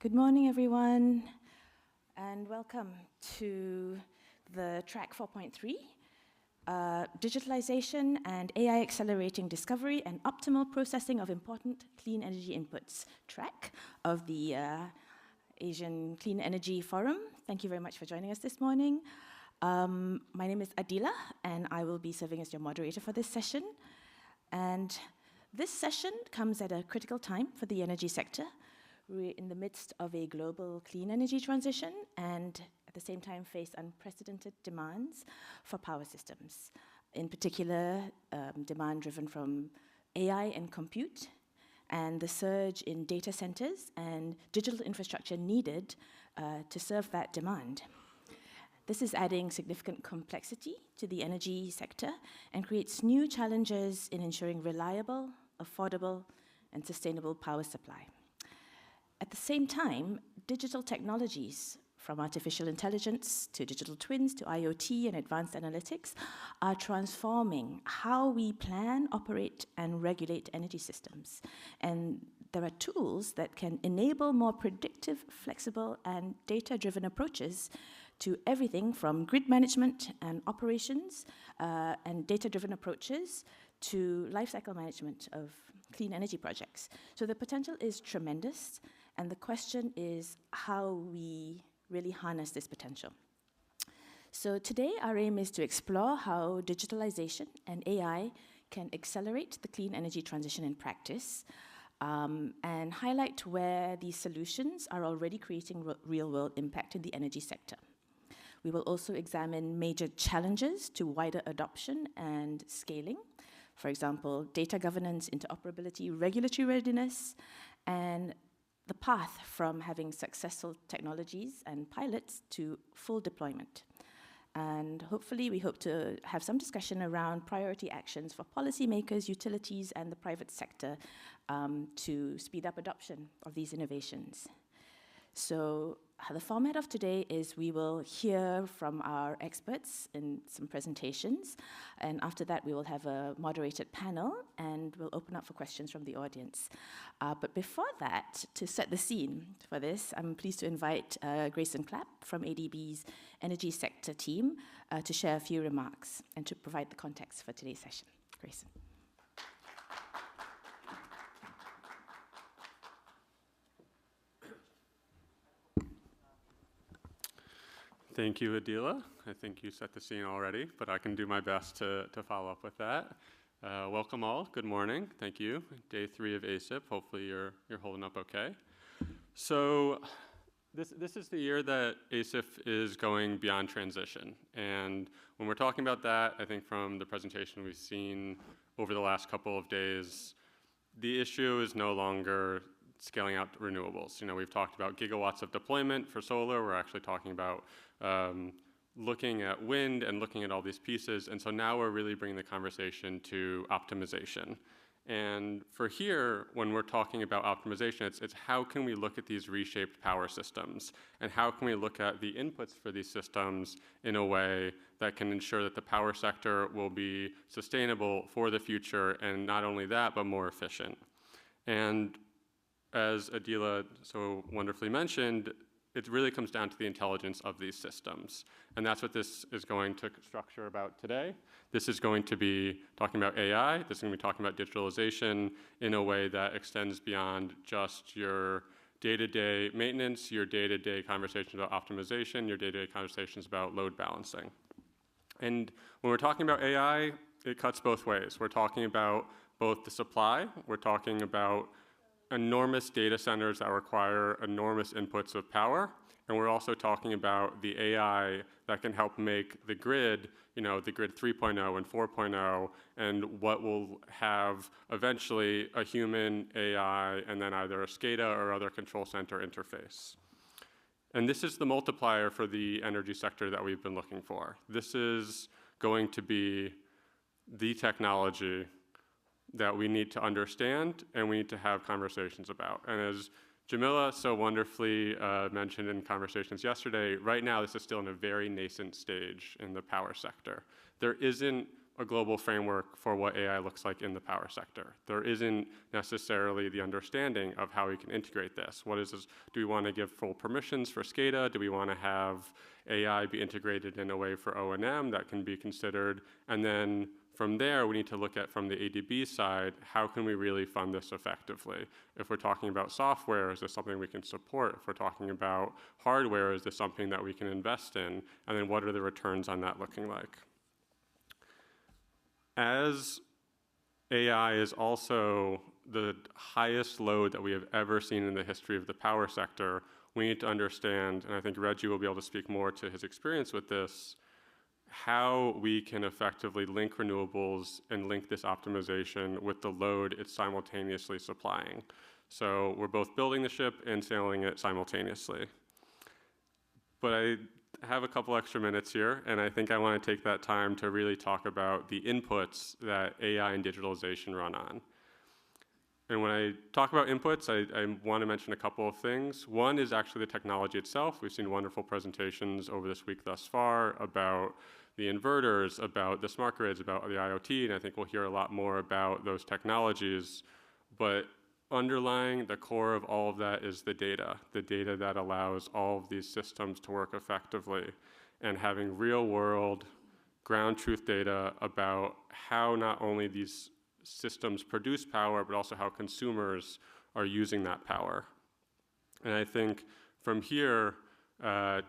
Good morning, everyone, and welcome to the track 4.3, Digitalization and AI Accelerating Discovery and Optimal Processing of Important Clean Energy Inputs track of the Asian Clean Energy Forum. Thank you very much for joining us this morning. My name is Adila, and I will be serving as your moderator for this session. And this session comes at a critical time for the energy sector. We're in the midst of a global clean energy transition and at the same time face unprecedented demands for power systems. In particular, demand driven from AI and compute and the surge in data centers and digital infrastructure needed to serve that demand. This is adding significant complexity to the energy sector and creates new challenges in ensuring reliable, affordable, and sustainable power supply. At the same time, digital technologies, from artificial intelligence to digital twins to IoT and advanced analytics, are transforming how we plan, operate, and regulate energy systems. And there are tools that can enable more predictive, flexible, and data-driven approaches to everything from grid management and operations and data-driven approaches to lifecycle management of clean energy projects. So the potential is tremendous. And the question is how we really harness this potential. So today, our aim is to explore how digitalization and AI can accelerate the clean energy transition in practice and highlight where these solutions are already creating real-world impact in the energy sector. We will also examine major challenges to wider adoption and scaling. For example, data governance, interoperability, regulatory readiness, and the path from having successful technologies and pilots to full deployment. And hopefully we hope to have some discussion around priority actions for policymakers, utilities, and the private sector to speed up adoption of these innovations. So the format of today is we will hear from our experts in some presentations, and after that we will have a moderated panel, and we'll open up for questions from the audience. But before that, to set the scene for this, I'm pleased to invite Grayson Clapp from ADB's Energy Sector team to share a few remarks and to provide the context for today's session. Grayson. Thank you, Adila. I think you set the scene already, but I can do my best to follow up with that. Welcome all. Good morning. Thank you. Day 3 of ASIP. Hopefully you're holding up okay. So this is the year that ASIP is going beyond transition. And when we're talking about that, I think from the presentation we've seen over the last couple of days, the issue is no longer scaling out renewables. You know, we've talked about gigawatts of deployment for solar. We're actually talking about looking at wind and looking at all these pieces. And so now we're really bringing the conversation to optimization. And for here, when we're talking about optimization, it's how can we look at these reshaped power systems? And how can we look at the inputs for these systems in a way that can ensure that the power sector will be sustainable for the future, and not only that, but more efficient. And as Adila so wonderfully mentioned, it really comes down to the intelligence of these systems. And that's what this is going to structure about today. This is going to be talking about AI. This is going to be talking about digitalization in a way that extends beyond just your day-to-day maintenance, your day-to-day conversations about optimization, your day-to-day conversations about load balancing. And when we're talking about AI, it cuts both ways. We're talking about both the supply, we're talking about enormous data centers that require enormous inputs of power. And we're also talking about the AI that can help make the grid, you know, the grid 3.0 and 4.0, and what will have eventually a human AI and then either a SCADA or other control center interface. And this is the multiplier for the energy sector that we've been looking for. This is going to be the technology that we need to understand and we need to have conversations about. And as Jamila so wonderfully mentioned in conversations yesterday, right now this is still in a very nascent stage in the power sector. There isn't a global framework for what AI looks like in the power sector. There isn't necessarily the understanding of how we can integrate this. What is this? Do we want to give full permissions for SCADA? Do we want to have AI be integrated in a way for O&M that can be considered? And then from there, we need to look at, from the ADB side, how can we really fund this effectively? If we're talking about software, is this something we can support? If we're talking about hardware, is this something that we can invest in? And then what are the returns on that looking like? As AI is also the highest load that we have ever seen in the history of the power sector, we need to understand, and I think Reggie will be able to speak more to his experience with this, how we can effectively link renewables and link this optimization with the load it's simultaneously supplying. So we're both building the ship and sailing it simultaneously. But I have a couple extra minutes here, and I think I want to take that time to really talk about the inputs that AI and digitalization run on. And when I talk about inputs, I want to mention a couple of things. One is actually the technology itself. We've seen wonderful presentations over this week thus far about the inverters, about the smart grids, about the IoT, and I think we'll hear a lot more about those technologies. But underlying the core of all of that is the data that allows all of these systems to work effectively, and having real-world, ground truth data about how not only these systems produce power, but also how consumers are using that power. And I think from here,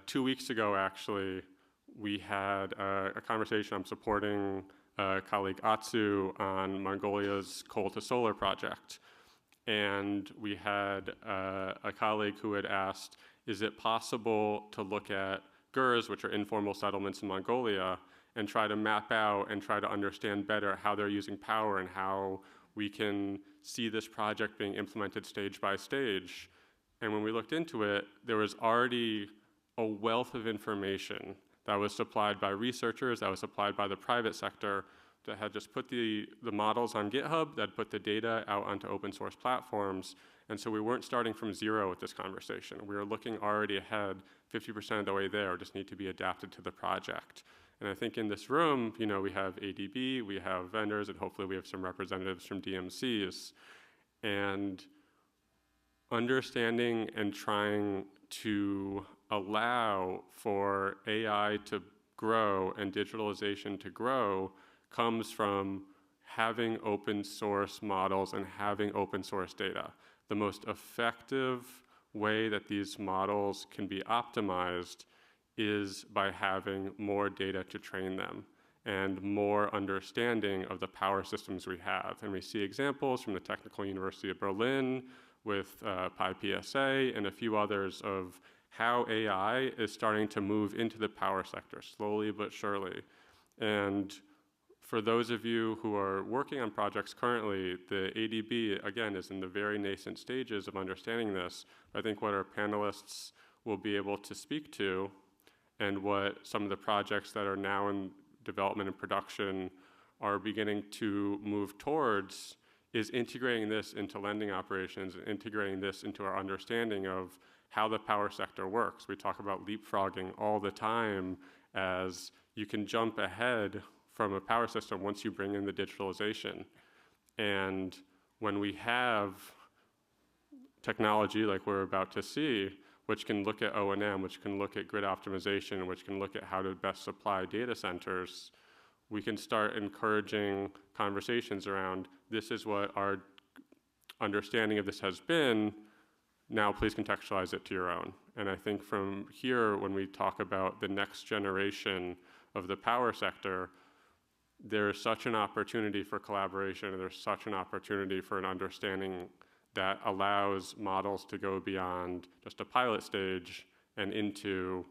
2 weeks ago, actually, we had a conversation. I'm supporting colleague Atsu on Mongolia's coal to solar project. And we had a colleague who had asked, is it possible to look at GERs, which are informal settlements in Mongolia, and try to map out and try to understand better how they're using power and how we can see this project being implemented stage by stage. And when we looked into it, there was already a wealth of information that was supplied by researchers, that was supplied by the private sector, that had just put the models on GitHub, that put the data out onto open source platforms. And so we weren't starting from zero with this conversation. We were looking already ahead, 50% of the way there, just need to be adapted to the project. And I think in this room, you know, we have ADB, we have vendors, and hopefully we have some representatives from DMCs. And understanding and trying to allow for AI to grow and digitalization to grow comes from having open source models and having open source data. The most effective way that these models can be optimized is by having more data to train them and more understanding of the power systems we have. And we see examples from the Technical University of Berlin with PyPSA and a few others of how AI is starting to move into the power sector slowly but surely. And for those of you who are working on projects currently, the ADB, again, is in the very nascent stages of understanding this. I think what our panelists will be able to speak to, and what some of the projects that are now in development and production are beginning to move towards, is integrating this into lending operations, and integrating this into our understanding of how the power sector works. We talk about leapfrogging all the time, as you can jump ahead from a power system once you bring in the digitalization. And when we have technology like we're about to see, which can look at O&M, which can look at grid optimization, which can look at how to best supply data centers, we can start encouraging conversations around, this is what our understanding of this has been, now please contextualize it to your own. And I think from here, when we talk about the next generation of the power sector, there is such an opportunity for collaboration, and there's such an opportunity for an understanding that allows models to go beyond just a pilot stage and into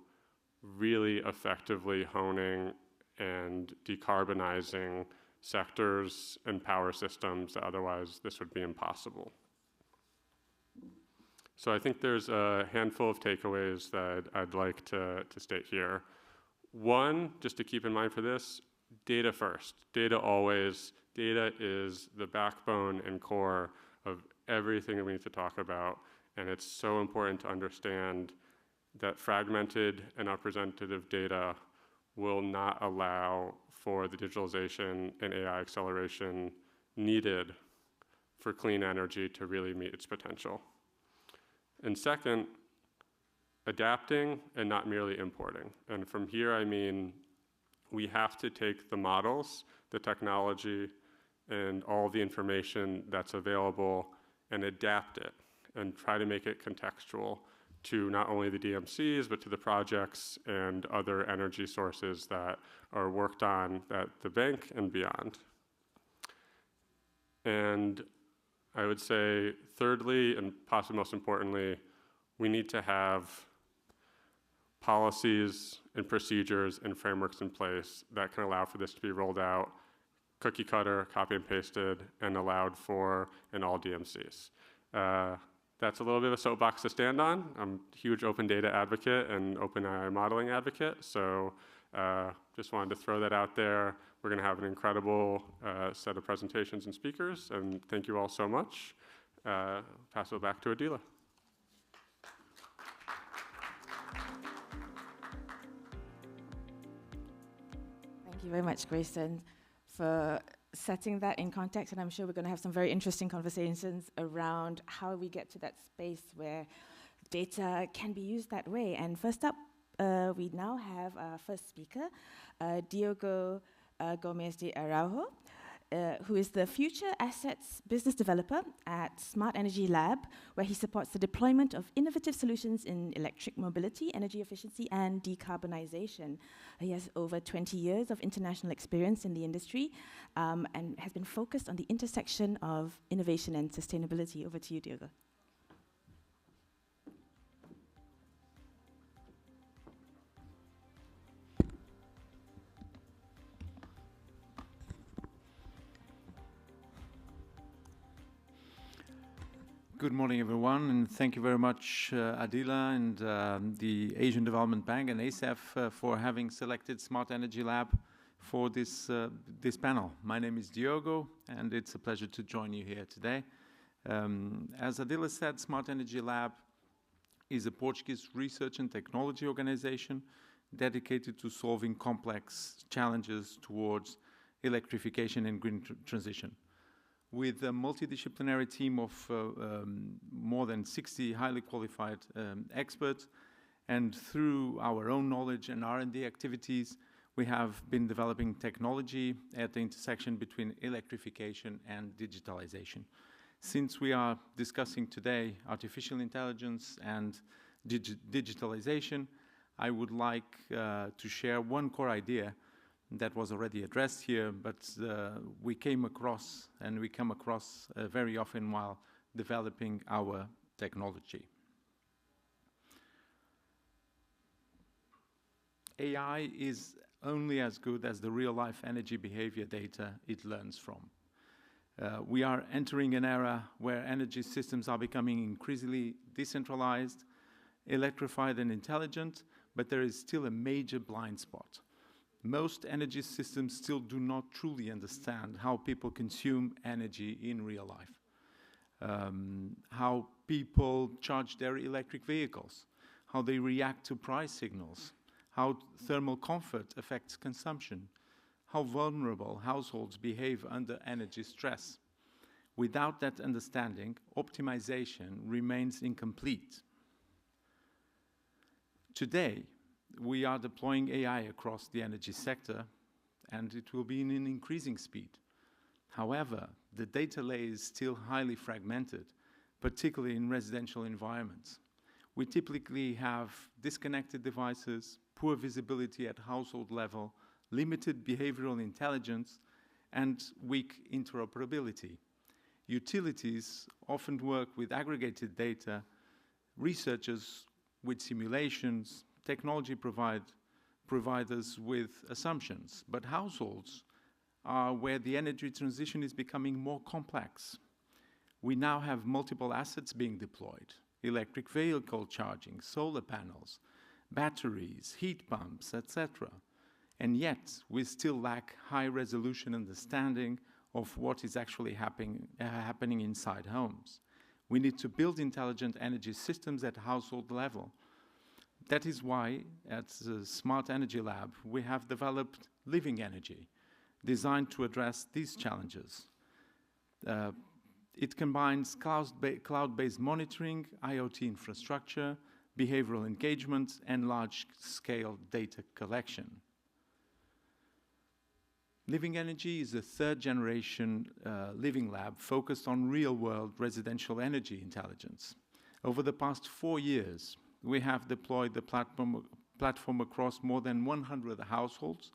really effectively honing and decarbonizing sectors and power systems that otherwise this would be impossible. So I think there's a handful of takeaways that I'd like to state here. One, just to keep in mind for this, data first. Data always. Data is the backbone and core of everything that we need to talk about, and it's so important to understand that fragmented and unrepresentative data will not allow for the digitalization and AI acceleration needed for clean energy to really meet its potential. And second, adapting and not merely importing. And from here, I mean, we have to take the models, the technology, and all the information that's available and adapt it and try to make it contextual to not only the DMCs, but to the projects and other energy sources that are worked on at the bank and beyond. And I would say, thirdly, and possibly most importantly, we need to have policies and procedures and frameworks in place that can allow for this to be rolled out, cookie cutter, copy and pasted, and allowed for in all DMCs. That's a little bit of a soapbox to stand on. I'm a huge open data advocate and open AI modeling advocate, so just wanted to throw that out there. We're going to have an incredible set of presentations and speakers, and thank you all so much. Pass it back to Adila. Thank you very much, Grayson, for setting that in context, and I'm sure we're going to have some very interesting conversations around how we get to that space where data can be used that way. And first up, we now have our first speaker, Diogo Gomez de Araujo, who is the Future Assets Business Developer at Smart Energy Lab, where he supports the deployment of innovative solutions in electric mobility, energy efficiency, and decarbonization. He has over 20 years of international experience in the industry and has been focused on the intersection of innovation and sustainability. Over to you, Diogo. Good morning, everyone, and thank you very much, Adila and the Asian Development Bank and ASEF for having selected Smart Energy Lab for this panel. My name is Diogo, and it's a pleasure to join you here today. As Adila said, Smart Energy Lab is a Portuguese research and technology organization dedicated to solving complex challenges towards electrification and green transition. With a multidisciplinary team of more than 60 highly qualified experts, and through our own knowledge and R&D activities, we have been developing technology at the intersection between electrification and digitalization. Since we are discussing today artificial intelligence and digitalization, I would like to share one core idea that was already addressed here, but we come across very often while developing our technology. AI is only as good as the real-life energy behavior data it learns from. We are entering an era where energy systems are becoming increasingly decentralized, electrified, and intelligent, but there is still a major blind spot. Most energy systems still do not truly understand how people consume energy in real life, how people charge their electric vehicles, how they react to price signals, how thermal comfort affects consumption, how vulnerable households behave under energy stress. Without that understanding, optimization remains incomplete. Today, we are deploying AI across the energy sector, and it will be in an increasing speed. However, the data layer is still highly fragmented, particularly in residential environments. We typically have disconnected devices, poor visibility at household level, limited behavioral intelligence, and weak interoperability. Utilities often work with aggregated data, researchers with simulations, technology providers with assumptions, but households are where the energy transition is becoming more complex. We now have multiple assets being deployed: electric vehicle charging, solar panels, batteries, heat pumps, etc. And yet, we still lack high-resolution understanding of what is actually happening inside homes. We need to build intelligent energy systems at household level. That is why at the Smart Energy Lab we have developed Living Energy, designed to address these challenges. It combines cloud-based monitoring, IoT infrastructure, behavioral engagement, and large-scale data collection. Living Energy is a third-generation living lab focused on real-world residential energy intelligence. Over the past 4 years, we have deployed the platform across more than 100 households.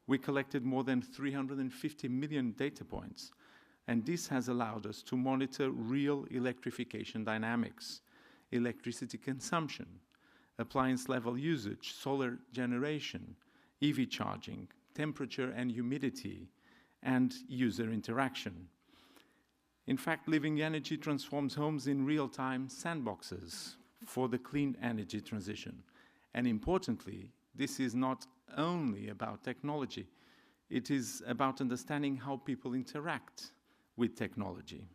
We collected more than 350 million data points, and this has allowed us to monitor real electrification dynamics, electricity consumption, appliance level usage, solar generation, EV charging, temperature and humidity, and user interaction. In fact, Living Energy transforms homes in real-time sandboxes for the clean energy transition. And importantly, this is not only about technology, it is about understanding how people interact with technology.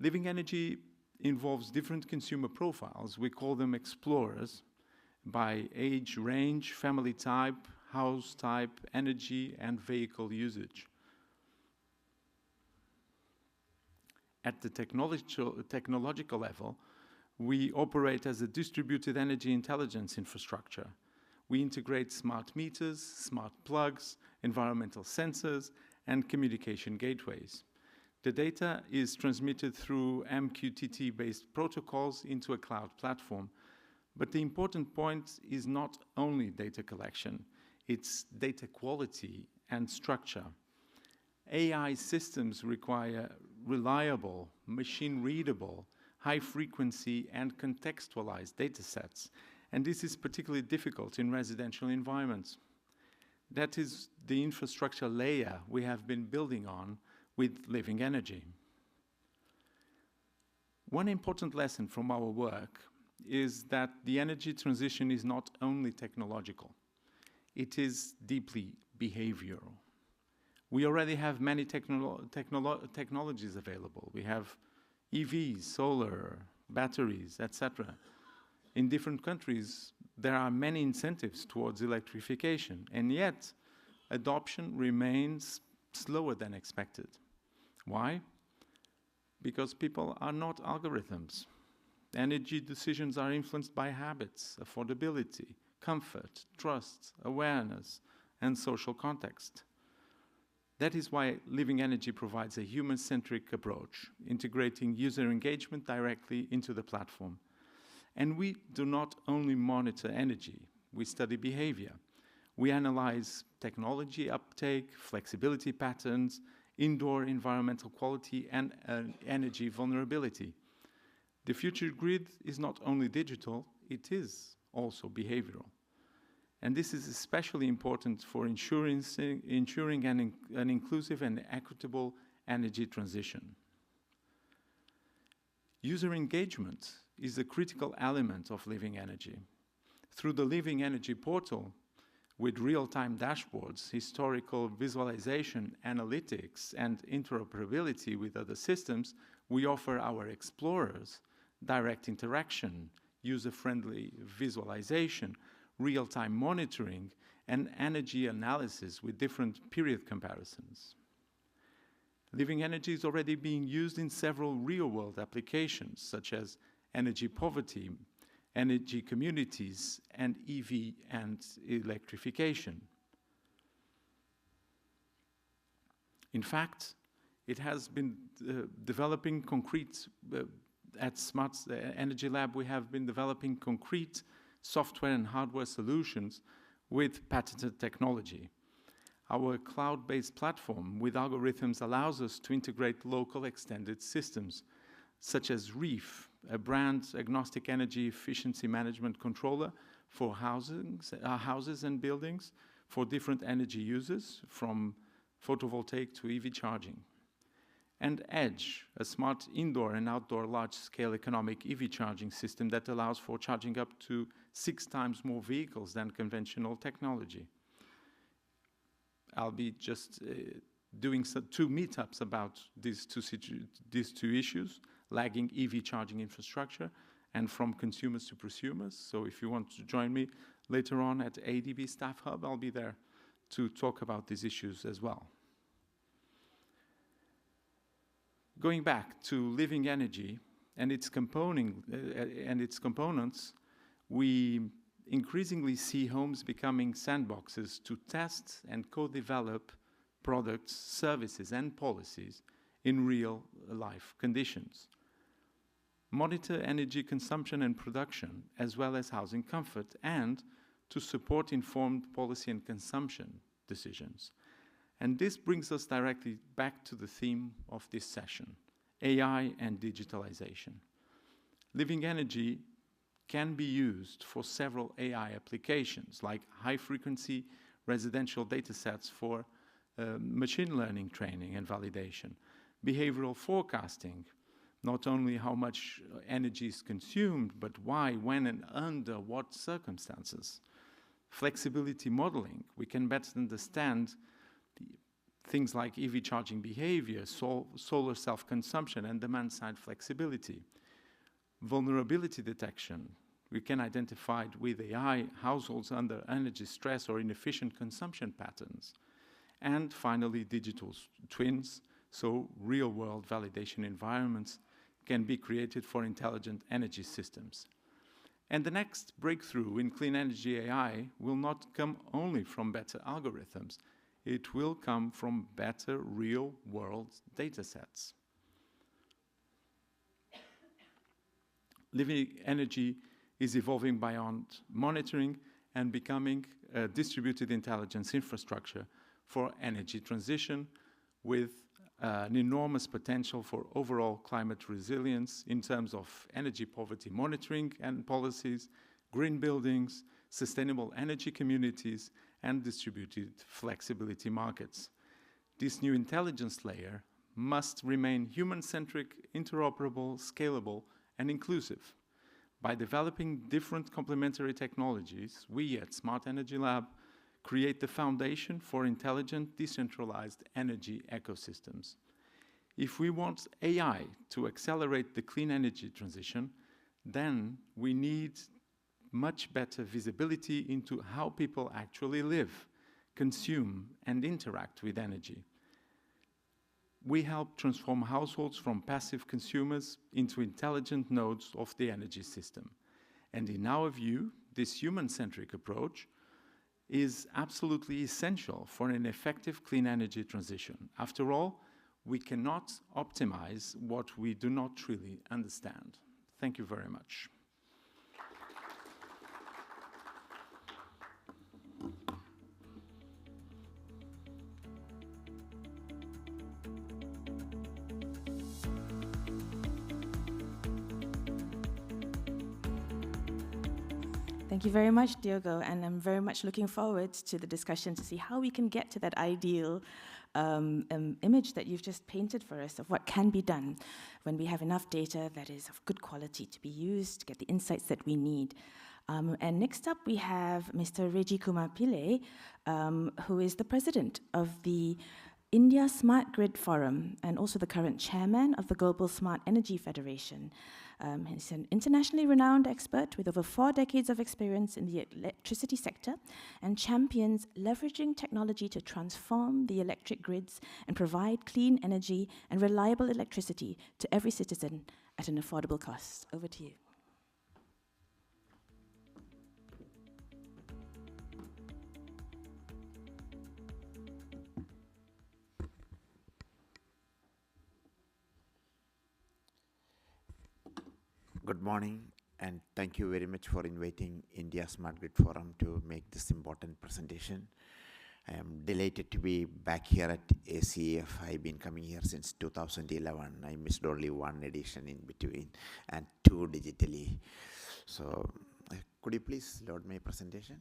Living Energy involves different consumer profiles. We call them explorers by age range, family type, house type, energy, and vehicle usage. At the technological level, we operate as a distributed energy intelligence infrastructure. We integrate smart meters, smart plugs, environmental sensors, and communication gateways. The data is transmitted through MQTT-based protocols into a cloud platform. But the important point is not only data collection, it's data quality and structure. AI systems require reliable, machine-readable, high-frequency and contextualized data sets, and this is particularly difficult in residential environments. That is the infrastructure layer we have been building on with Living Energy. One important lesson from our work is that the energy transition is not only technological, it is deeply behavioral. We already have many technologies available. We have EVs, solar, batteries, etc. In different countries, there are many incentives towards electrification, and yet adoption remains slower than expected. Why? Because people are not algorithms. Energy decisions are influenced by habits, affordability, comfort, trust, awareness, and social context. That is why Living Energy provides a human-centric approach, integrating user engagement directly into the platform. And we do not only monitor energy, we study behavior. We analyze technology uptake, flexibility patterns, indoor environmental quality, and energy vulnerability. The future grid is not only digital, it is also behavioral. And this is especially important for ensuring an inclusive and equitable energy transition. User engagement is a critical element of Living Energy. Through the Living Energy portal, with real-time dashboards, historical visualization, analytics, and interoperability with other systems, we offer our explorers direct interaction, user-friendly visualization, real-time monitoring, and energy analysis with different period comparisons. Living Energy is already being used in several real-world applications, such as energy poverty, energy communities, and EV and electrification. In fact, it has been developing concrete, at Smart Energy Lab, we have been developing concrete software and hardware solutions with patented technology. Our cloud-based platform with algorithms allows us to integrate local extended systems, such as REEF, a brand-agnostic energy efficiency management controller for houses and buildings for different energy uses, from photovoltaic to EV charging. And Edge, a smart indoor and outdoor large-scale economic EV charging system that allows for charging up to 6 times more vehicles than conventional technology. I'll be just doing 2 meetups about these two issues, lagging EV charging infrastructure and from consumers to prosumers. So if you want to join me later on at ADB Staff Hub, I'll be there to talk about these issues as well. Going back to living energy and its components, we increasingly see homes becoming sandboxes to test and co-develop products, services, and policies in real-life conditions. Monitor energy consumption and production, as well as housing comfort, and to support informed policy and consumption decisions. And this brings us directly back to the theme of this session, AI and digitalization. Living energy can be used for several AI applications, like high-frequency residential datasets for machine learning training and validation, behavioral forecasting, not only how much energy is consumed, but why, when, and under what circumstances. Flexibility modeling, we can better understand things like EV charging behavior, solar self-consumption, and demand-side flexibility. Vulnerability detection, we can identify with AI households under energy stress or inefficient consumption patterns. And finally, digital twins, so real-world validation environments can be created for intelligent energy systems. And the next breakthrough in clean energy AI will not come only from better algorithms. It will come from better real-world data sets. Living energy is evolving beyond monitoring and becoming a distributed intelligence infrastructure for energy transition with an enormous potential for overall climate resilience in terms of energy poverty monitoring and policies, green buildings, sustainable energy communities, and distributed flexibility markets. This new intelligence layer must remain human-centric, interoperable, scalable, and inclusive. By developing different complementary technologies, we at Smart Energy Lab create the foundation for intelligent, decentralized energy ecosystems. If we want AI to accelerate the clean energy transition, then we need much better visibility into how people actually live, consume, and interact with energy. We help transform households from passive consumers into intelligent nodes of the energy system. And in our view, this human-centric approach is absolutely essential for an effective clean energy transition. After all, we cannot optimize what we do not truly understand. Thank you very much. Thank you very much, Diogo, and I'm very much looking forward to the discussion to see how we can get to that ideal image that you've just painted for us of what can be done when we have enough data that is of good quality to be used to get the insights that we need. And next up, we have Mr. Reggie Kumar Pillay, who is the president of the India Smart Grid Forum and also the current chairman of the Global Smart Energy Federation. He's an internationally renowned expert with over 4 decades of experience in the electricity sector and champions leveraging technology to transform the electric grids and provide clean energy and reliable electricity to every citizen at an affordable cost. Over to you. Good morning, and thank you very much for inviting India Smart Grid Forum to make this important presentation. I am delighted to be back here at ACF. I've been coming here since 2011. I missed only 1 edition in between and 2 digitally. So could you please load my presentation?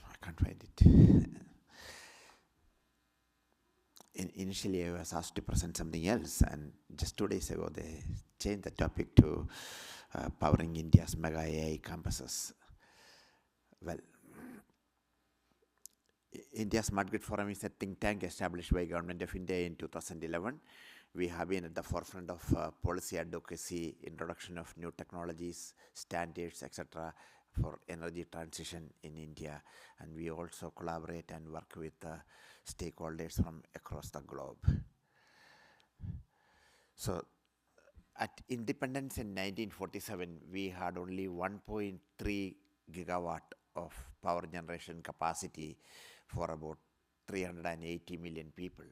I can't find it. Initially, I was asked to present something else, and just 2 days ago, they changed the topic to powering India's mega AI campuses. Well, India Smart Grid Forum is a think tank established by Government of India in 2011. We have been at the forefront of policy advocacy, introduction of new technologies, standards, etc. for energy transition in India. And we also collaborate and work with stakeholders from across the globe. So at independence in 1947, we had only 1.3 gigawatt of power generation capacity for about 380 million people.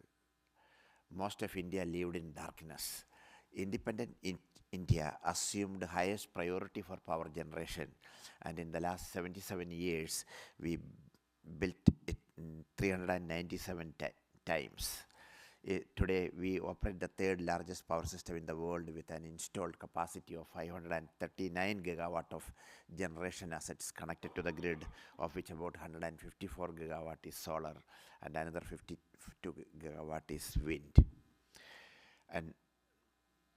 Most of India lived in darkness. Independent India assumed highest priority for power generation, and in the last 77 years, we built it 397 times. Today, we operate the third largest power system in the world with an installed capacity of 539 gigawatt of generation assets connected to the grid, of which about 154 gigawatt is solar and another 52 gigawatt is wind. And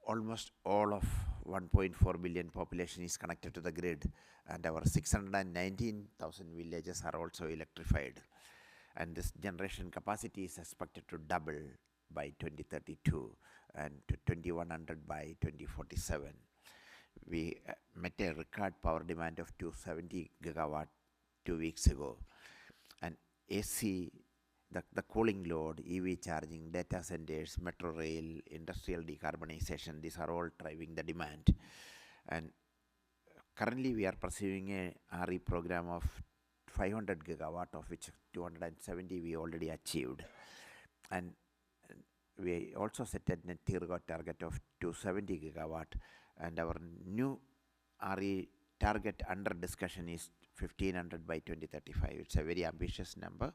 almost all of 1.4 billion population is connected to the grid, and our 619,000 villages are also electrified. And this generation capacity is expected to double by 2032 and to 2100 by 2047. We met a record power demand of 270 gigawatt 2 weeks ago. And AC, the cooling load, EV charging, data centers, metro rail, industrial decarbonization, these are all driving the demand. And currently we are pursuing a RE program of 500 gigawatt, of which 270 we already achieved. And we also set a net zero target of 270 gigawatt, and our new RE target under discussion is 1500 by 2035. It's a very ambitious number.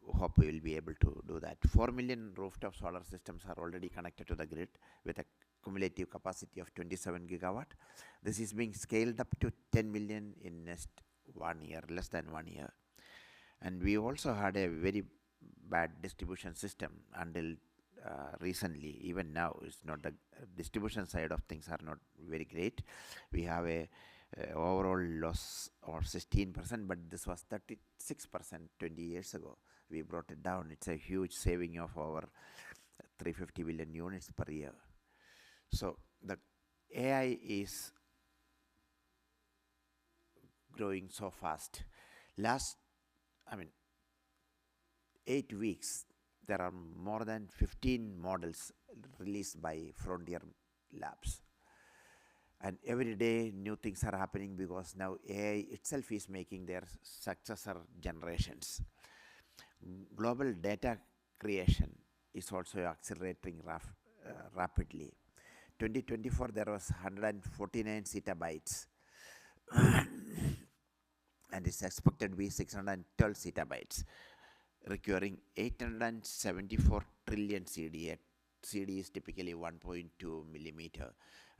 Hope we will be able to do that. 4 million rooftop solar systems are already connected to the grid with a cumulative capacity of 27 gigawatt. This is being scaled up to 10 million in next 1 year, less than 1 year. And we also had a very bad distribution system until recently. Even now, it's not the distribution side of things are not very great. We have a overall loss of 16%, but this was 36% 20 years ago. We brought it down. It's a huge saving of over 350 billion units per year. So the AI is growing so fast. Last, 8 weeks, there are more than 15 models released by Frontier Labs. And every day new things are happening because now AI itself is making their successor generations. Global data creation is also accelerating rapidly. 2024 there was 149 zettabytes and it's expected to be 612 zettabytes, requiring 874 trillion CD. A CD is typically 1.2 millimeter,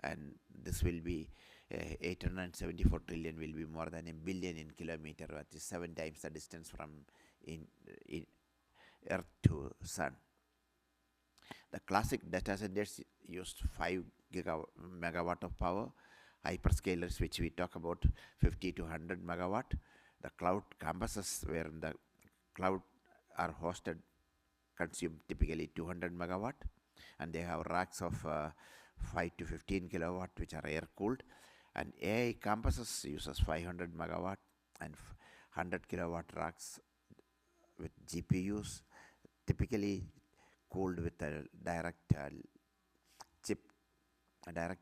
and this will be 874 trillion will be more than a billion in kilometer, which is 7 times the distance from in Earth to Sun. The classic data centers used 5 megawatt of power. Hyperscalers, which we talk about, 50 to 100 megawatt. The cloud campuses where the cloud are hosted consume typically 200 megawatt, and they have racks of 5 to 15 kilowatt which are air cooled, and AI campuses uses 500 megawatt and 100 kilowatt racks with GPUs, typically cooled with a direct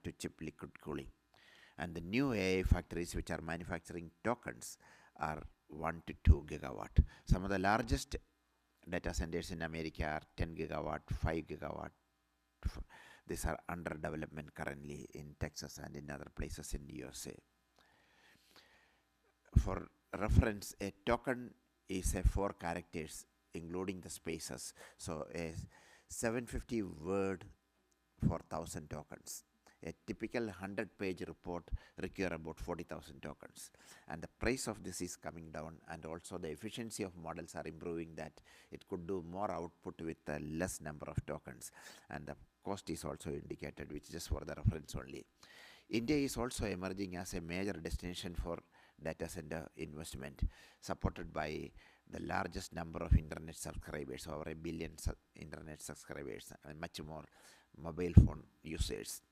to chip liquid cooling. And the new AI factories which are manufacturing tokens are 1 to 2 gigawatt. Some of the largest data centers in America are 10 gigawatt, 5 gigawatt. These are under development currently in Texas and in other places in the USA. For reference, a token is a 4 characters including the spaces. So a 750 word for 1,000 tokens. A typical 100-page report require about 40,000 tokens. And the price of this is coming down, and also the efficiency of models are improving, that it could do more output with a less number of tokens. And the cost is also indicated, which is just for the reference only. India is also emerging as a major destination for data center investment, supported by the largest number of internet subscribers, over a billion internet subscribers, and much more mobile phone users.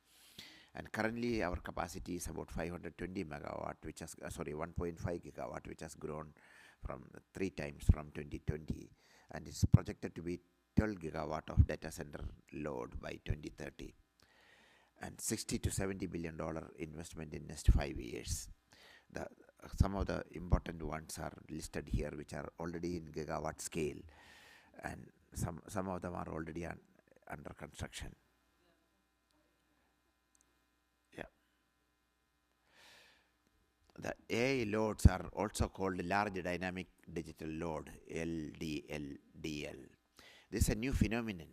And currently our capacity is about 520 megawatt, which has, 1.5 gigawatt, which has grown from 3 times from 2020. And it's projected to be 12 gigawatt of data center load by 2030. And $60 to $70 billion investment in next 5 years. Some of the important ones are listed here, which are already in gigawatt scale, and some of them are already under construction. Yeah. The AI loads are also called large dynamic digital load, LDLDL. This is a new phenomenon.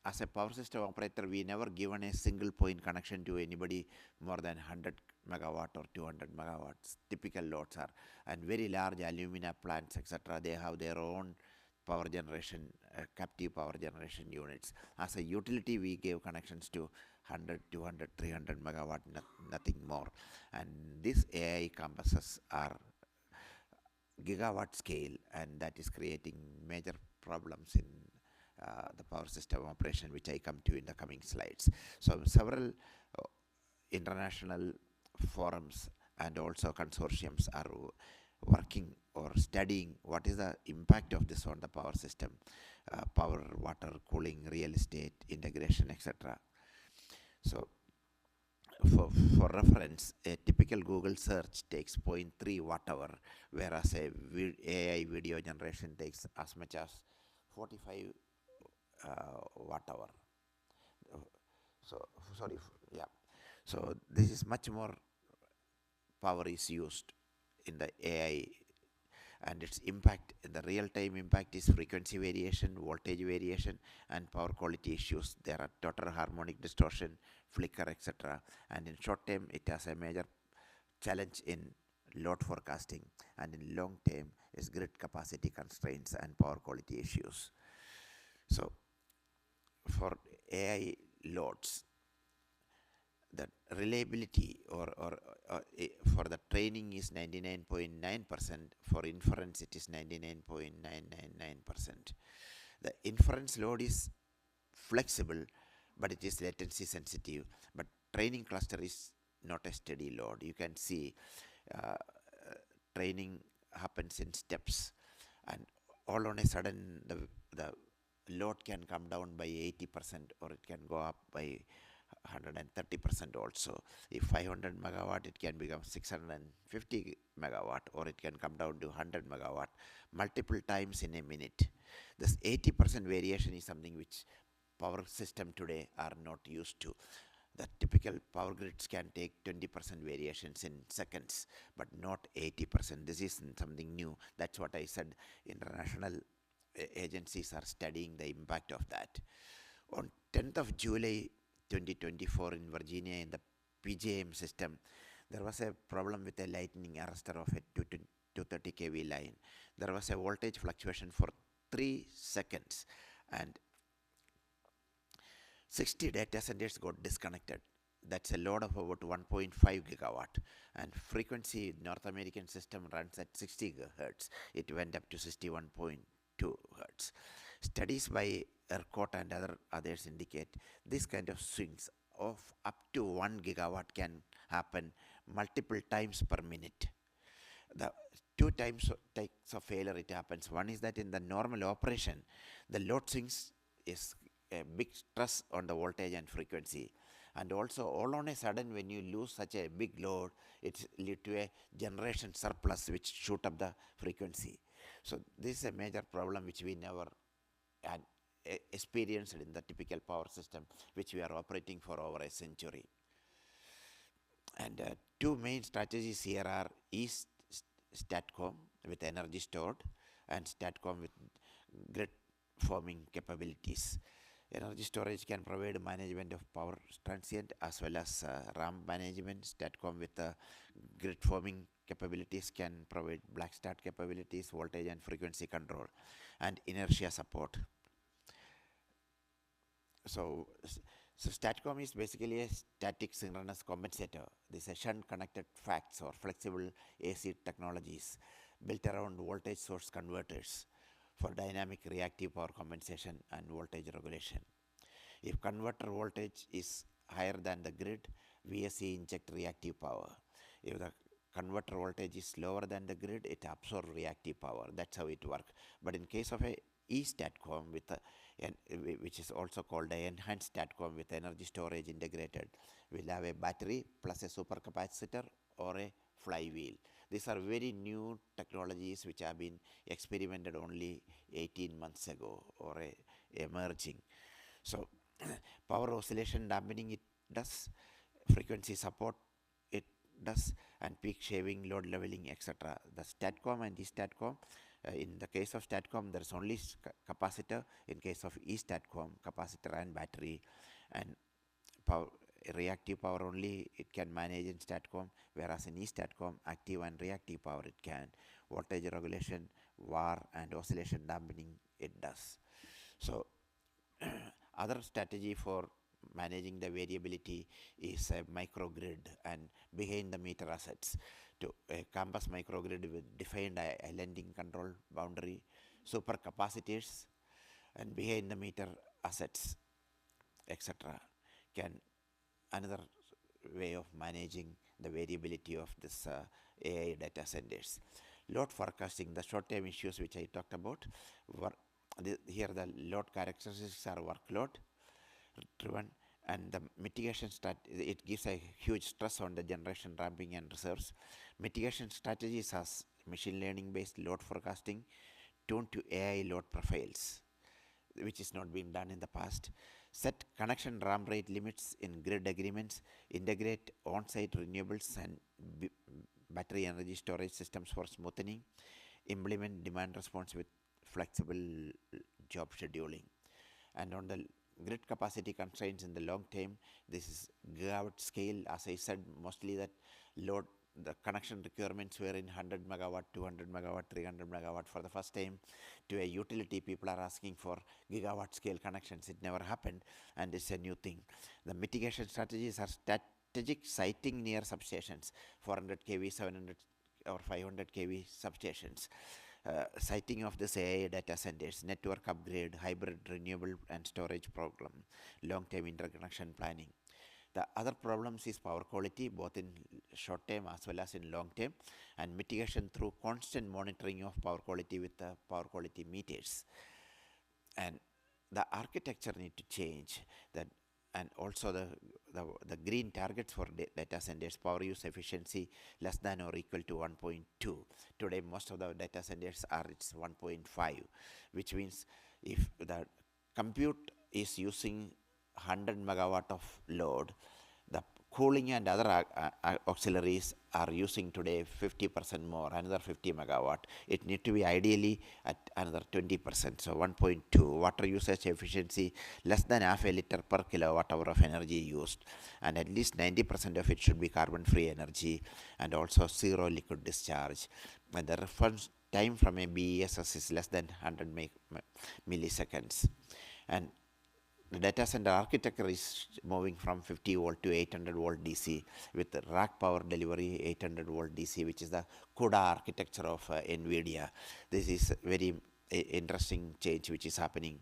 As a power system operator, we never given a single point connection to anybody more than 100 megawatt or 200 megawatts. Typical loads are, and very large alumina plants, etc. They have their own power generation, captive power generation units. As a utility, we gave connections to 100, 200, 300 megawatt, nothing more. And these AI campuses are gigawatt scale, and that is creating major problems in the power system operation, which I come to in the coming slides. So several international forums and also consortiums are working or studying what is the impact of this on the power system, power, water, cooling, real estate, integration, etc. So for reference, a typical Google search takes 0.3 watt-hour, whereas a AI video generation takes as much as 45 watt-hour. So this is much more power is used in the AI, and its impact, the real-time impact is frequency variation, voltage variation, and power quality issues. There are total harmonic distortion, flicker, etc. And in short term, it has a major challenge in load forecasting, and in long term is grid capacity constraints and power quality issues. So for AI loads, the reliability or for the training is 99.9%, for inference it is 99.999%. The inference load is flexible, but it is latency sensitive, but training cluster is not a steady load. You can see training happens in steps, and all on a sudden the load can come down by 80%, or it can go up by 130% also. If 500 megawatt, it can become 650 megawatt, or it can come down to 100 megawatt multiple times in a minute. This 80% variation is something which power system today are not used to. The typical power grids can take 20% variations in seconds, but not 80%. This is something new. That's what I said. International agencies are studying the impact of that. On 10th of July 2024 in Virginia, in the PJM system, there was a problem with a lightning arrestor of a 230 kV line. There was a voltage fluctuation for 3 seconds, and 60 data centers got disconnected. That's a load of about 1.5 gigawatt, and frequency North American system runs at 60 gigahertz. It went up to 61.2 hertz. Studies by ERCOT and others indicate this kind of swings of up to 1 gigawatt can happen multiple times per minute. The 2 types of failure it happens. One is that in the normal operation, the load swings is a big stress on the voltage and frequency. And also, all on a sudden, when you lose such a big load, it leads to a generation surplus which shoot up the frequency. So this is a major problem which we never had experienced in the typical power system which we are operating for over a century. And 2 main strategies here are STATCOM with energy stored, and STATCOM with grid forming capabilities. Energy storage can provide management of power transient as well as RAM management. STATCOM with grid forming capabilities can provide black start capabilities, voltage and frequency control, and inertia support. So STATCOM is basically a static synchronous compensator. These are shunt connected FACTS or flexible AC technologies. built around voltage source converters for dynamic reactive power compensation and voltage regulation. If converter voltage is higher than the grid, VSC inject reactive power. If the converter voltage is lower than the grid, it absorbs reactive power. That's how it works. But in case of a E-STATCOM with which is also called a enhanced STATCOM with energy storage integrated, we'll have a battery plus a supercapacitor or a flywheel. These are very new technologies which have been experimented only 18 months ago or emerging. So power oscillation dampening it does, frequency support it does, and peak shaving, load leveling, etc. The STATCOM and E-STATCOM, in the case of STATCOM there is only capacitor, in case of E-STATCOM capacitor and battery, and power, reactive power only it can manage in STATCOM, whereas in E-STATCOM active and reactive power it can. Voltage regulation, VAR and oscillation dampening it does. So other strategy for managing the variability is a microgrid and behind the meter assets. To a campus microgrid with defined islanding control boundary, supercapacitors and behind the meter assets, etc. can another way of managing the variability of this AI data centers. Load forecasting, the short-term issues which I talked about, here the load characteristics are workload driven, and the mitigation it gives a huge stress on the generation ramping and reserves. Mitigation strategies as machine learning based load forecasting tuned to AI load profiles, which is not being done in the past. Set connection ramp rate limits in grid agreements, integrate on-site renewables and battery energy storage systems for smoothing, implement demand response with flexible job scheduling. And on the grid capacity constraints in the long term, this is gigawatt scale. As I said, mostly that load, the connection requirements were in 100 megawatt, 200 megawatt, 300 megawatt for the first time. To a utility, people are asking for gigawatt scale connections. It never happened, and it's a new thing. The mitigation strategies are strategic siting near substations, 400 kV, 700 or 500 kV substations. Siting of this AI data centers, network upgrade, hybrid renewable and storage program, long-term interconnection planning. The other problems is power quality, both in short term as well as in long term, and mitigation through constant monitoring of power quality with the power quality meters. And the architecture need to change, that, and also the green targets for data centers, power use efficiency less than or equal to 1.2. Today most of the data centers are it's 1.5, which means if the compute is using 100 megawatt of load, the cooling and other auxiliaries are using today 50% more, another 50 megawatt. It need to be ideally at another 20%, so 1.2. Water usage efficiency less than half a liter per kilowatt hour of energy used, and at least 90% of it should be carbon-free energy, and also zero liquid discharge. And the reference time from a BESS is less than 100 milliseconds. And the data center architecture is moving from 50 volt to 800 volt DC with rack power delivery 800 volt DC, which is the CUDA architecture of NVIDIA. This is very interesting change which is happening.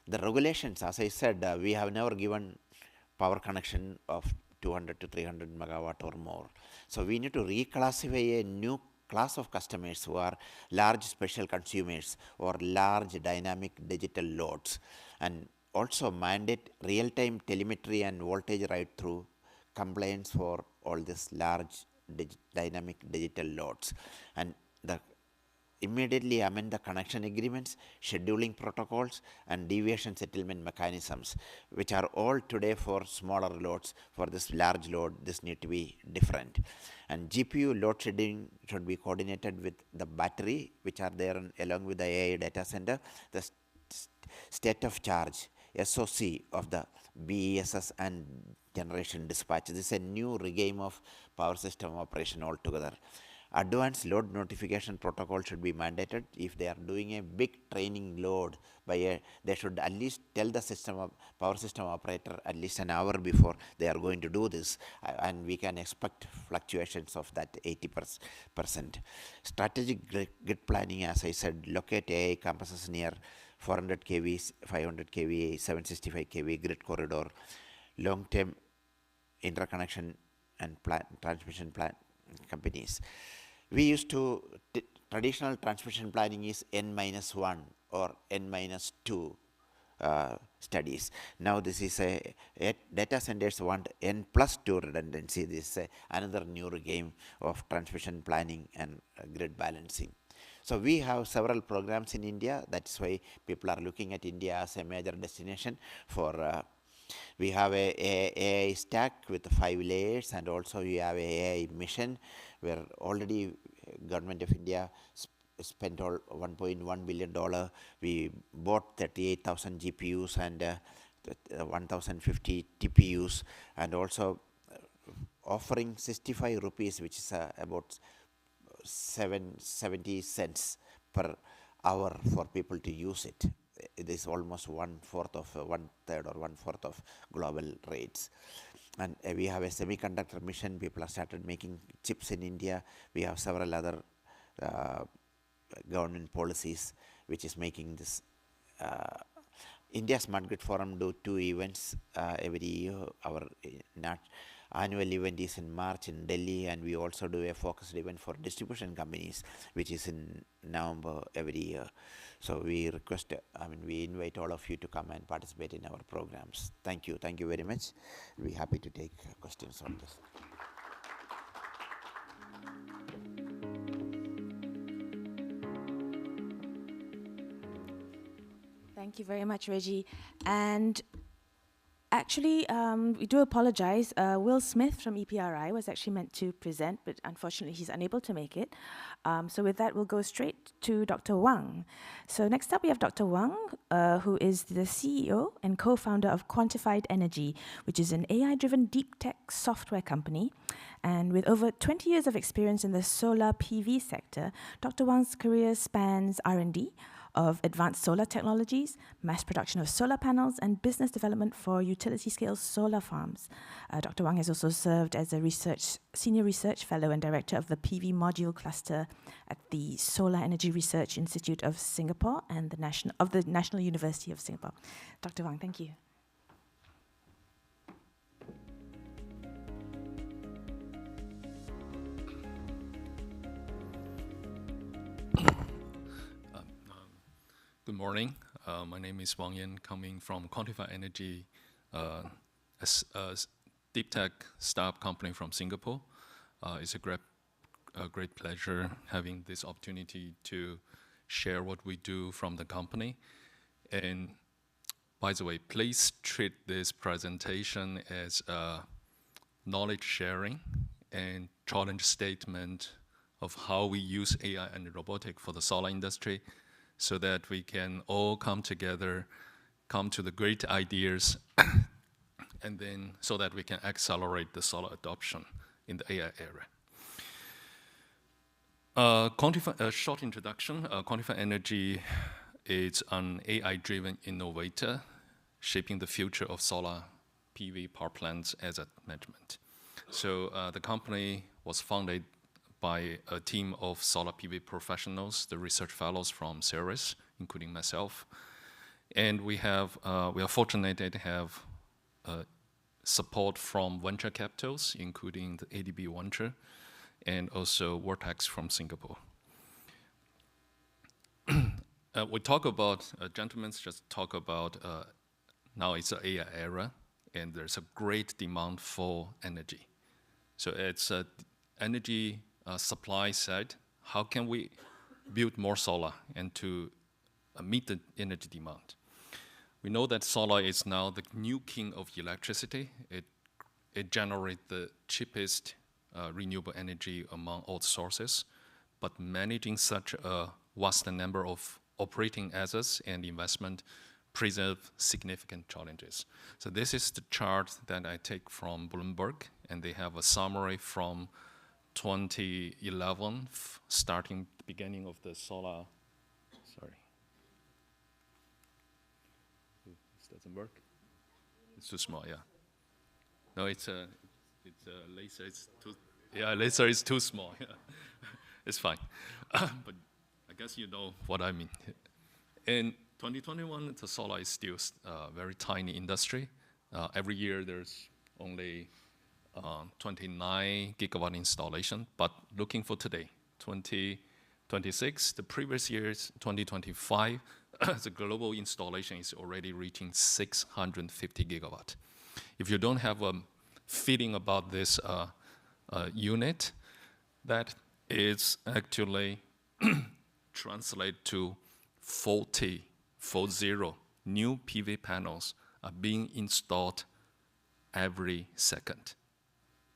The regulations, as I said, we have never given power connection of 200 to 300 megawatt or more. So we need to reclassify a new class of customers who are large special consumers or large dynamic digital loads, and also mandate real-time telemetry and voltage write-through compliance for all these large dynamic digital loads, and the immediately amend the connection agreements, scheduling protocols, and deviation settlement mechanisms, which are all today for smaller loads. For this large load, this need to be different. And GPU load shedding should be coordinated with the battery, which are there along with the AI data center, the state of charge, SOC of the BESS and generation dispatch. This is a new regime of power system operation altogether. advanced load notification protocol should be mandated. If they are doing a big training load, they should at least tell the power system operator at least an hour before they are going to do this, and we can expect fluctuations of that 80%. Strategic grid planning, as I said, locate AI campuses near 400 kV, 500 kV, 765 kV grid corridor, long-term interconnection and transmission plan companies. We used to, traditional transmission planning is N-1 or N-2 studies. Now this is data centers want N+2 redundancy. This is another new game of transmission planning and grid balancing. So we have several programs in India. That's why people are looking at India as a major destination for. We have a AI stack with 5 layers, and also we have a AI mission where already government of India spent all $1.1 billion. We bought 38,000 GPUs and 1,050 TPUs, and also offering 65 rupees, which is about 70 cents per hour for people to use it. It is almost one-third or one-fourth of global rates. And we have a semiconductor mission. People have started making chips in India. We have several other government policies which is making this. India Smart Grid Forum do 2 events every year. Our annual event is in March in Delhi, and we also do a focused event for distribution companies, which is in November every year. So we request, we invite all of you to come and participate in our programs. Thank you very much. We'll be happy to take questions on this. Thank you very much, Reggie. And actually, we do apologize. Will Smith from EPRI was actually meant to present, but unfortunately he's unable to make it. So with that, we'll go straight to Dr. Wang. So next up, we have Dr. Wang, who is the CEO and co-founder of Quantified Energy, which is an AI-driven deep tech software company. And with over 20 years of experience in the solar PV sector, Dr. Wang's career spans R&D, of advanced solar technologies, mass production of solar panels, and business development for utility-scale solar farms. Dr. Wang has also served as a senior research fellow and director of the PV module cluster at the Solar Energy Research Institute of Singapore and the National University of Singapore. Dr. Wang, thank you. Good morning. My name is Wang Yan, coming from Quantified Energy, a deep tech startup company from Singapore. It's a great pleasure having this opportunity to share what we do from the company. And by the way, please treat this presentation as knowledge sharing and challenge statement of how we use AI and robotics for the solar industry, so that we can all come together, come to the great ideas, and then so that we can accelerate the solar adoption in the AI era. Short introduction, Quantified Energy is an AI-driven innovator shaping the future of solar PV power plants asset management. So the company was founded by a team of solar PV professionals, the research fellows from CERES, including myself. And we are fortunate to have support from venture capitals, including the ADB Venture, and also Vortex from Singapore. We talk about, gentlemen just talk about, now it's an AI era, and there's a great demand for energy. So it's energy supply side. How can we build more solar and to meet the energy demand? We know that solar is now the new king of electricity. It generates the cheapest renewable energy among all sources, but managing such a vast number of operating assets and investment present significant challenges. So this is the chart that I take from Bloomberg, and they have a summary from 2011, starting the beginning of the solar. Sorry, this doesn't work. It's too small. Yeah. No, it's a laser. It's too. Yeah, laser is too small. Yeah. It's fine. But I guess you know what I mean. In 2021, the solar is still a very tiny industry. Every year there's only 29 gigawatt installation, but looking for today, 2026, the previous year's 2025, the global installation is already reaching 650 gigawatt. If you don't have a feeling about this unit, that is actually translate to 40 new PV panels are being installed every second.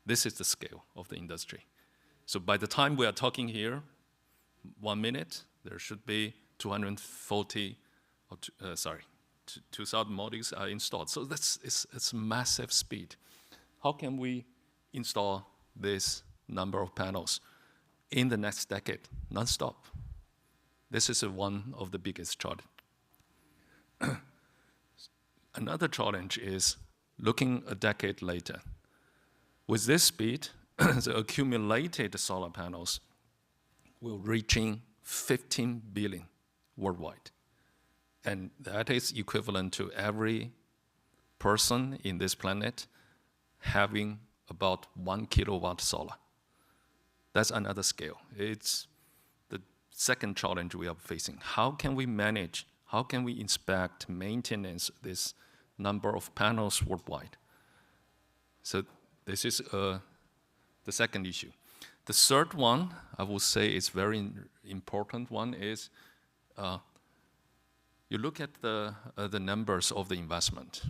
This is the scale of the industry. So by the time we are talking here, 1 minute, there should be 240, 2,000 modules are installed. So it's massive speed. How can we install this number of panels in the next decade, non-stop? This is one of the biggest challenges. Another challenge is looking a decade later. With this speed, the accumulated solar panels will reaching 15 billion worldwide. And that is equivalent to every person in this planet having about 1 kilowatt solar. That's another scale. It's the second challenge we are facing. How can we manage, how can we inspect, maintenance this number of panels worldwide? So this is the second issue. The third one, I would say is very important one, is you look at the numbers of the investment.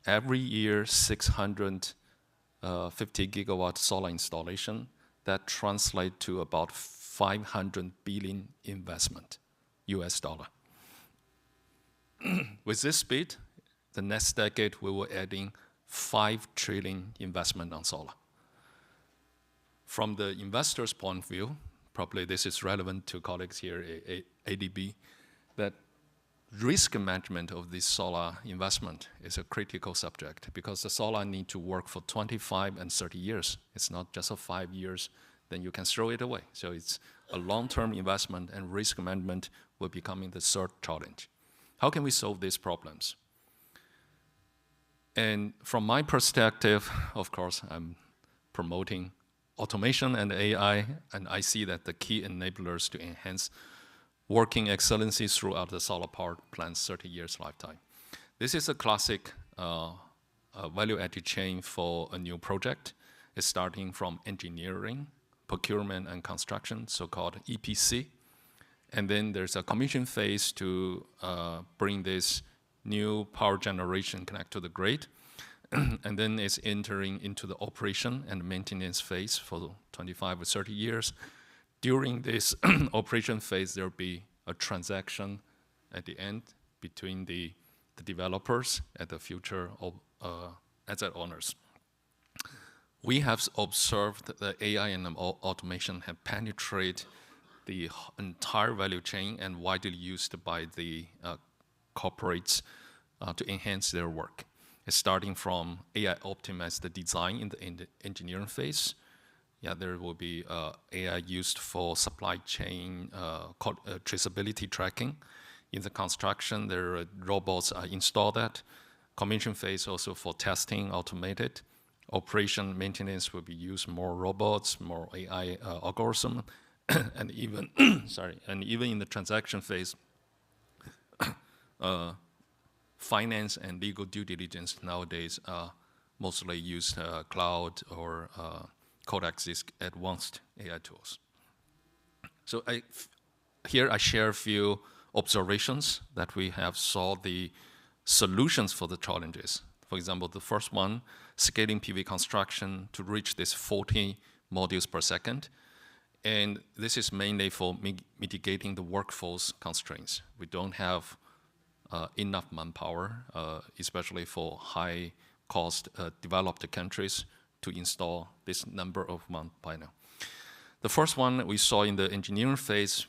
Every year, 650 gigawatt solar installation, that translate to about 500 billion investment, US dollar. With this speed, the next decade we will adding 5 trillion investment on solar. From the investor's point of view, probably this is relevant to colleagues here at ADB, that risk management of this solar investment is a critical subject because the solar need to work for 25 and 30 years. It's not just a 5 years, then you can throw it away. So it's a long-term investment, and risk management will becoming the third challenge. How can we solve these problems? And from my perspective, of course, I'm promoting automation and AI, and I see that the key enablers to enhance working excellency throughout the solar power plant's 30 years lifetime. This is a classic value-added chain for a new project. It's starting from engineering, procurement, and construction, so-called EPC. And then there's a commission phase to bring this new power generation connect to the grid. And then it's entering into the operation and maintenance phase for 25 or 30 years. During this operation phase, there'll be a transaction at the end between the developers and the future asset owners. We have observed that the AI and automation have penetrated the entire value chain and widely used by the corporates to enhance their work. It's starting from AI optimize the design in the engineering phase. Yeah, there will be AI used for supply chain traceability tracking. In the construction, there are robots installed at. Commission phase also for testing, automated. Operation maintenance will be used more robots, more AI algorithm, and even and even in the transaction phase, finance and legal due diligence nowadays mostly use cloud or Codex's advanced AI tools. So here I share a few observations that we have saw the solutions for the challenges. For example, the first one, scaling PV construction to reach this 40 modules per second. And this is mainly for mitigating the workforce constraints. We don't have enough manpower, especially for high-cost developed countries, to install this number of panels. The first one we saw in the engineering phase,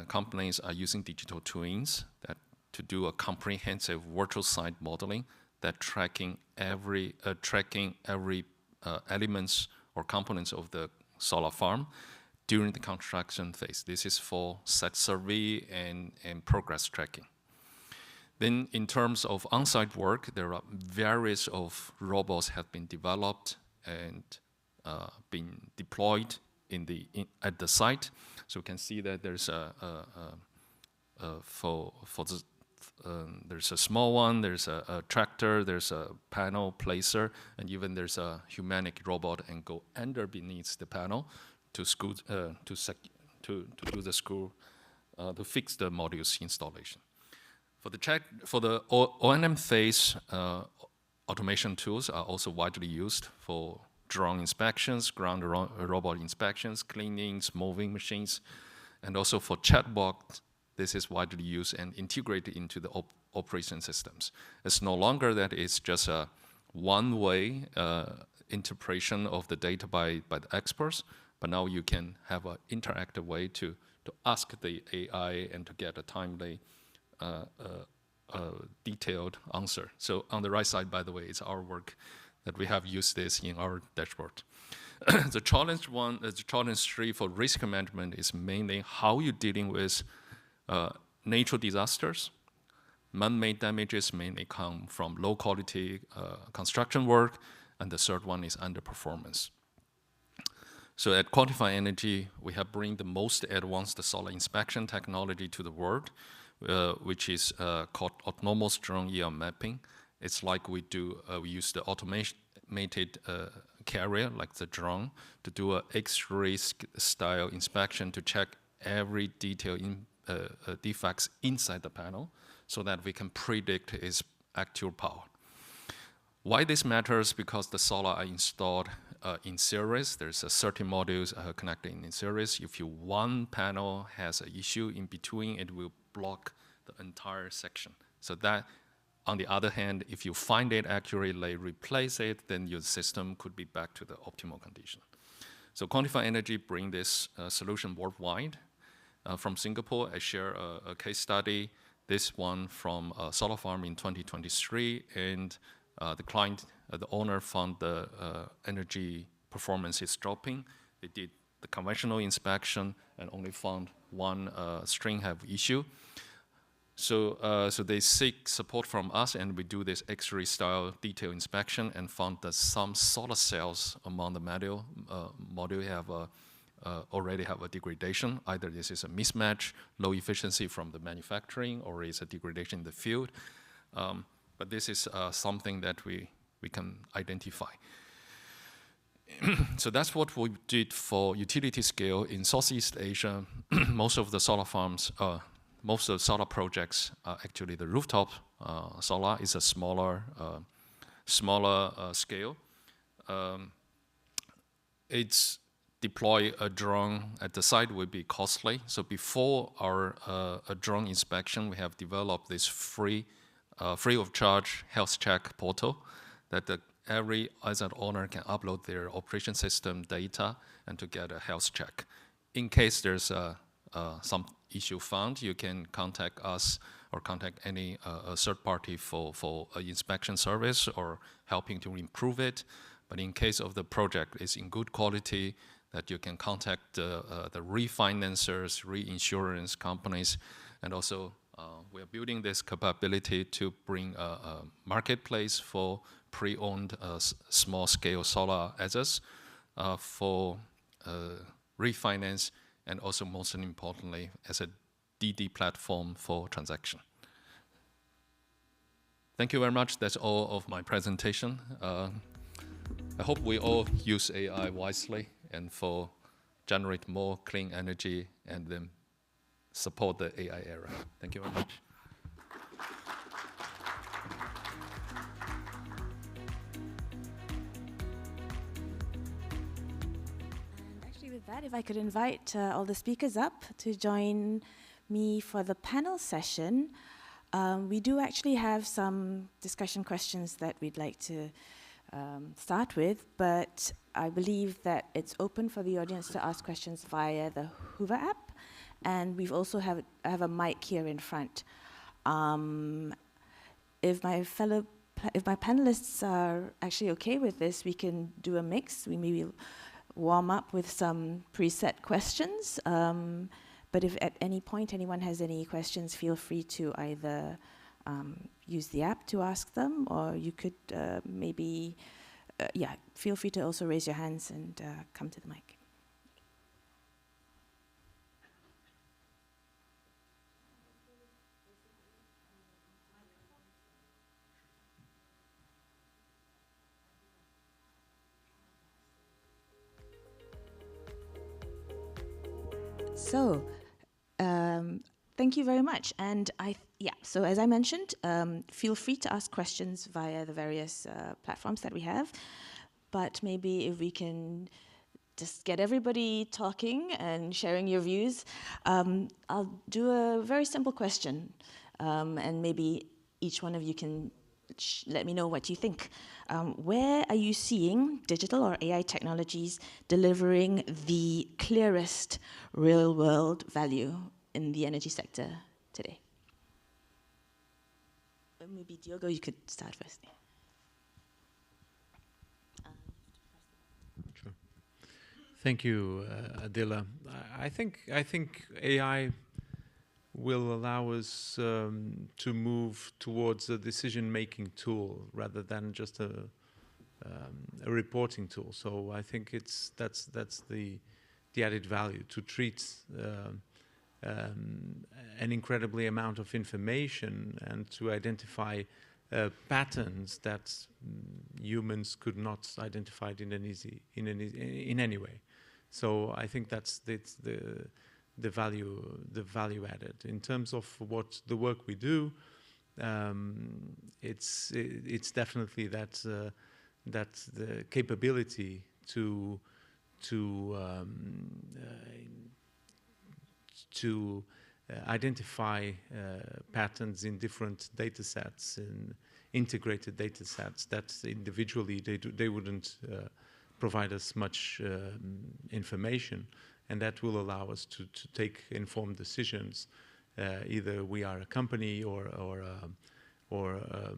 companies are using digital twins to do a comprehensive virtual site modeling that tracking every elements or components of the solar farm during the construction phase. This is for site survey and progress tracking. Then in terms of on-site work, there are various of robots have been developed and been deployed at the site. So we can see that there's there's a small one, there's a tractor, there's a panel placer, and even there's a humanic robot and go under beneath the panel to do the screw to fix the module's installation. For the O&M phase, automation tools are also widely used for drone inspections, ground robot inspections, cleanings, moving machines, and also for chatbot. This is widely used and integrated into the operation systems. It's no longer that it's just a one-way interpretation of the data by the experts, but now you can have an interactive way to ask the AI and to get a timely, detailed answer. So on the right side, by the way, is our work that we have used this in our dashboard. The challenge 3 for risk management is mainly how you're dealing with natural disasters. Man-made damages mainly come from low quality construction work, and the third one is underperformance. So at Quantify Energy, we have bring the most advanced solar inspection technology to the world, which is called autonomous drone EL mapping. It's like we use the automated carrier, like the drone, to do a X-ray style inspection to check every detail defects inside the panel so that we can predict its actual power. Why this matters? Because the solar are installed in series. There's 30 modules connected in series. If one panel has an issue in between, it will block the entire section. So that, on the other hand, if you find it accurately, replace it, then your system could be back to the optimal condition. So Quantify Energy bring this solution worldwide. From Singapore, I share a case study, this one from a solar farm in 2023, and the client, the owner found the energy performance is dropping. They did the conventional inspection and only found one string have issue. So they seek support from us, and we do this X-ray style detail inspection and found that some solar cells among the module have already have a degradation. Either this is a mismatch, low efficiency from the manufacturing, or is a degradation in the field. But this is something that we can identify. So that's what we did for utility scale in Southeast Asia. Most of the solar farms, most of the solar projects are actually the rooftop solar is a smaller scale. It's deploy a drone at the site would be costly. So before our a drone inspection, we have developed this free of charge health check portal that every asset owner can upload their operation system data and to get a health check. In case there's some issue found, you can contact us or contact any third party for inspection service or helping to improve it. But in case of the project is in good quality, that you can contact the refinancers, reinsurance companies, and also we are building this capability to bring a marketplace for pre-owned small-scale solar assets for refinance, and also most importantly as a DD platform for transaction. Thank you very much. That's all of my presentation. I hope we all use AI wisely and for generate more clean energy and then support the AI era. Thank you very much. And actually with that, if I could invite all the speakers up to join me for the panel session. We do actually have some discussion questions that we'd like to start with, but I believe that it's open for the audience to ask questions via the Hoover app, and we've also have a mic here in front. If my panelists are actually okay with this, we can do a mix. We maybe warm up with some preset questions. But if at any point anyone has any questions, feel free to either use the app to ask them, or you could maybe, feel free to also raise your hands and come to the mic. So, thank you very much. And so as I mentioned, feel free to ask questions via the various platforms that we have. But maybe if we can just get everybody talking and sharing your views, I'll do a very simple question. And maybe each one of you can let me know what you think. Where are you seeing digital or AI technologies delivering the clearest real-world value in the energy sector today? Maybe Diogo, you could start first. Sure. Thank you, Adila. I think AI will allow us to move towards a decision-making tool rather than just a reporting tool. So I think that's the added value, to treat an incredibly amount of information and to identify patterns that humans could not identify in any way. So I think that's the value added. In terms of what the work we do, it's definitely that the capability to identify patterns in different data sets, in integrated data sets that individually they wouldn't provide us much information, and that will allow us to take informed decisions. Either we are a company or a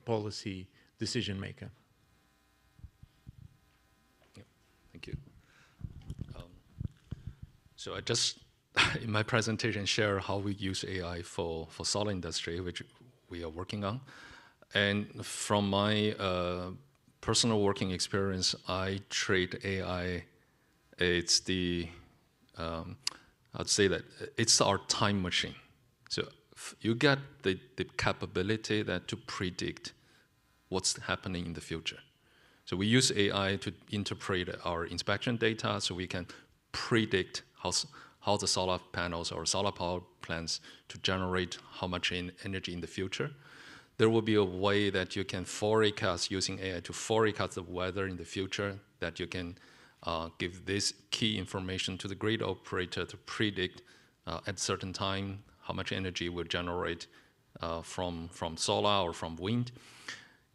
policy decision maker. Yeah, thank you. So I just, in my presentation, share how we use AI for solar industry, which we are working on. And from my personal working experience, I treat AI, it's I'd say that it's our time machine. So you get the capability to predict what's happening in the future. So we use AI to interpret our inspection data so we can predict how the solar panels or solar power plants to generate how much energy in the future. There will be a way that you can forecast using AI to forecast the weather in the future, that you can give this key information to the grid operator to predict at a certain time how much energy will generate from solar or from wind.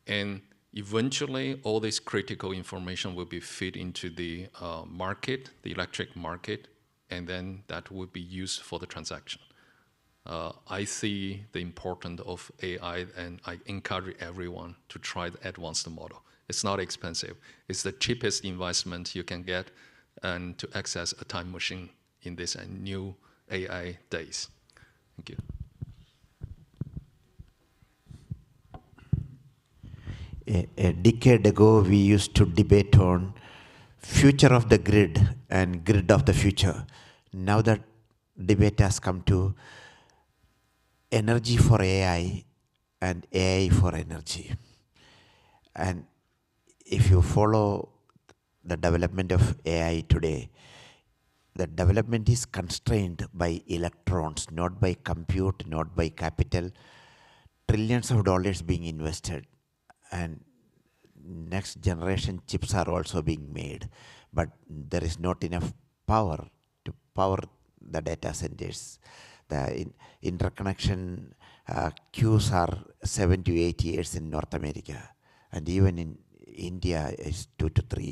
And eventually, all this critical information will be fed into the market, the electric market, and then that will be used for the transaction. I see the importance of AI, and I encourage everyone to try the advanced model. It's not expensive. It's the cheapest investment you can get and to access a time machine in this new AI days. Thank you. A decade ago, we used to debate on future of the grid and grid of the future. Now that debate has come to energy for AI and AI for energy. And if you follow the development of AI today, the development is constrained by electrons, not by compute, not by capital. Trillions of dollars being invested, and next generation chips are also being made, but there is not enough power to power the data centers. The interconnection queues are 7 to 8 years in North America, and even in India, it's 2 to 3